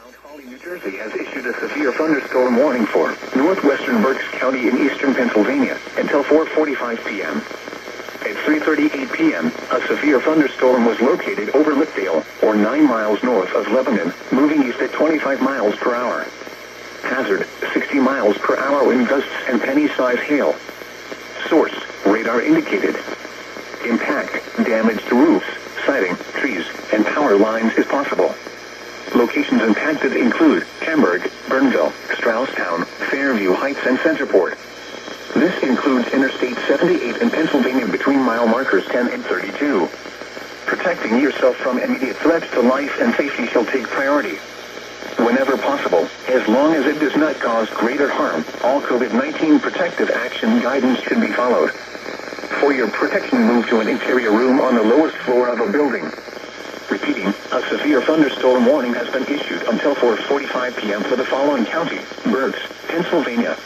Mount Holly, New Jersey has issued a severe thunderstorm warning for northwestern Berks County in eastern Pennsylvania until 4:45 p.m. At 3:38 p.m., a severe thunderstorm was located over Lickdale, or 9 miles north of Lebanon, moving east at 25 miles per hour. Hazard, 60 miles per hour wind gusts and penny-size hail. Source, radar indicated. Impact, damage to roofs, siding, trees, and power lines is possible. Locations impacted include Hamburg, Burnville, Strausstown, Fairview Heights, and Centerport. This includes Interstate 78 in Pennsylvania between mile markers 10 and 32. Protecting yourself from immediate threats to life and safety shall take priority. Whenever possible, as long as it does not cause greater harm, all COVID-19 protective action guidance should be followed. For your protection, move to an interior room on the lowest floor of a building. Repeating, a severe thunderstorm warning has been issued until 4:45 p.m. for the following county: Berks, Pennsylvania,